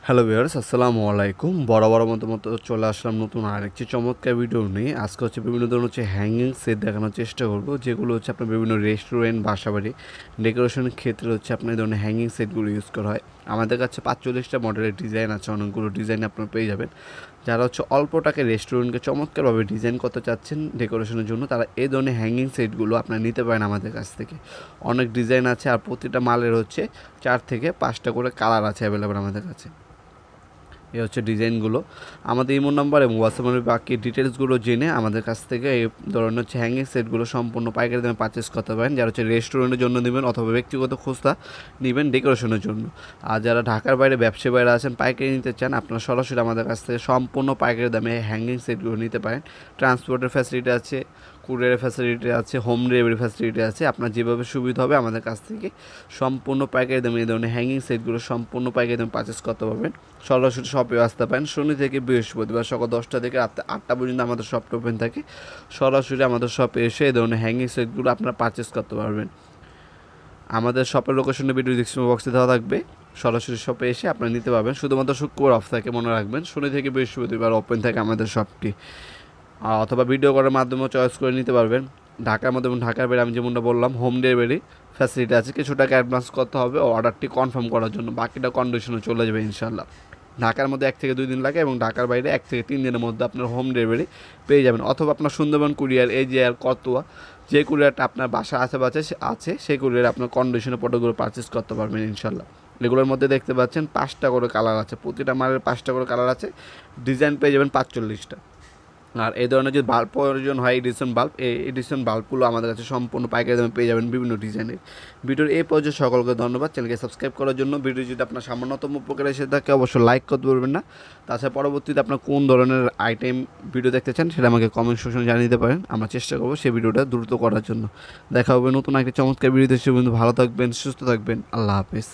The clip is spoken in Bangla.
হ্যালো ভিউয়ার্স, আসসালামু আলাইকুম। বরাবর মতো চলে আসলাম নতুন আরেকটি চমৎকার ভিডিও নিয়ে। আজকে হচ্ছে বিভিন্ন ধরনের হ্যাঙ্গিং সেট দেখানোর চেষ্টা করব, যেগুলো হচ্ছে আপনার বিভিন্ন রেস্টুরেন্ট, বাসাবাড়ি ডেকোরেশনের ক্ষেত্রে হচ্ছে আপনার এই ধরনের হ্যাঙ্গিং সেটগুলো ইউজ করা হয়। আমাদের কাছে 45টা মডেলের ডিজাইন আছে, অনেকগুলো ডিজাইন আপনারা পেয়ে যাবেন। যারা হচ্ছে অল্প টাকায় রেস্টুরেন্টকে চমৎকারভাবে ডিজাইন করতে চাচ্ছেন ডেকোরেশনের জন্য, তারা এই ধরনের হ্যাঙ্গিং সেটগুলো আপনারা নিতে পারেন আমাদের কাছ থেকে। অনেক ডিজাইন আছে, আর প্রতিটা মালের হচ্ছে 4 থেকে 5টা করে কালার আছে অ্যাভেলেবেল আমাদের কাছে। এই হচ্ছে ডিজাইনগুলো। আমাদের ইমো নাম্বার এবং হোয়াটসঅ্যাপের বাকি ডিটেলসগুলো জেনে আমাদের কাছ থেকে এই ধরনের হ্যাঙ্গিং সেটগুলো সম্পূর্ণ পাইকারি দামে পারচেস করতে পারেন, যারা হচ্ছে রেস্টুরেন্টের জন্য নেবেন অথবা ব্যক্তিগত খুচরা নেবেন ডেকোরেশনের জন্য। আর যারা ঢাকার বাইরে ব্যবসায়ী বাইরে আছেন, পাইকারি নিতে চান, আপনারা সরাসরি আমাদের কাছ থেকে সম্পূর্ণ পাইকারি দামে হ্যাঙ্গিং সেটগুলো নিতে পারেন। ট্রান্সপোর্টের ফ্যাসিলিটি আছে, কুরিয়ারের ফ্যাসিলিটি আছে, হোম ডেলিভারি ফ্যাসিলিটি আছে। আপনার যেভাবে সুবিধা হবে আমাদের কাছ থেকে সম্পূর্ণ পাইকারি দামে এই ধরনের হ্যাঙ্গিং সেটগুলো সম্পূর্ণ পাইকারি দামে পারচেস করতে পারবেন। সরাসরি শপে আসতে পারেন। শনি থেকে বৃহস্পতিবার সকাল 10টা থেকে রাত 8টা পর্যন্ত আমাদের শপটা ওপেন থাকে। সরাসরি আমাদের শপে এসে এই ধরনের হ্যাঙ্গিং সেটগুলো আপনারা পারচেস করতে পারবেন। আমাদের শপের লোকেশনে ভিডিও ডিসক্রিপশন বক্সে দেওয়া থাকবে। সরাসরি শপে এসে আপনারা নিতে পারবেন। শুধুমাত্র শুক্রবার অফ থাকে, মনে রাখবেন। শনি থেকে বৃহস্পতিবার ওপেন থাকে আমাদের শপটি। অথবা ভিডিও করার মাধ্যমেও চয়েস করে নিতে পারবেন। ঢাকার মধ্যে এবং ঢাকার বাইরে আমি যেমনটা বললাম, হোম ডেলিভারি ফ্যাসিলিটি আছে। কিছু টাকা অ্যাডভান্স করতে হবে অর্ডারটি কনফার্ম করার জন্য, বাকিটা কন্ডিশনে চলে যাবে ইনশাল্লাহ। ঢাকার মধ্যে 1 থেকে 2 দিন লাগে এবং ঢাকার বাইরে 1 থেকে 3 দিনের মধ্যে আপনার হোম ডেলিভারি পেয়ে যাবেন। অথবা আপনার সুন্দরবন কুরিয়ার, এজিআর, কতোয়া, যে কুরিয়ারটা আপনার বাসা আশেপাশে আছে সেই কুরিয়ারে আপনার কন্ডিশনে প্রোডাক্টগুলো পারচেস করতে পারবেন ইনশাল্লাহ। এগুলোর মধ্যে দেখতে পাচ্ছেন 5টা করে কালার আছে, প্রতিটা মালের 5টা করে কালার আছে। ডিজাইন পেয়ে যাবেন 45টা। আর এই ধরনের যদি বাল্ব প্রয়োজন হয়, এডিশন বাল্বগুলো আমাদের কাছে সম্পূর্ণ পাইকারি দামে পেয়ে যাবেন বিভিন্ন ডিজাইনের। ভিডিওর এই পর্যায়ে সকলকে ধন্যবাদ চ্যানেলকে সাবস্ক্রাইব করার জন্য। ভিডিও যদি আপনার সামান্যতম উপকার এসে থাকে অবশ্যই লাইক করতে পারবেন না। তাছাড়া পরবর্তীতে আপনার কোন ধরনের আইটেম ভিডিও দেখতে চান সেটা আমাকে কমেন্ট সেকশনে জানিয়ে দিতে পারেন। আমরা চেষ্টা করবো সেই ভিডিওটা দ্রুত করার জন্য। দেখা হবে নতুন একটা চমৎকার ভিডিওতে। সে পর্যন্ত ভালো থাকবেন, সুস্থ থাকবেন। আল্লাহ হাফেজ।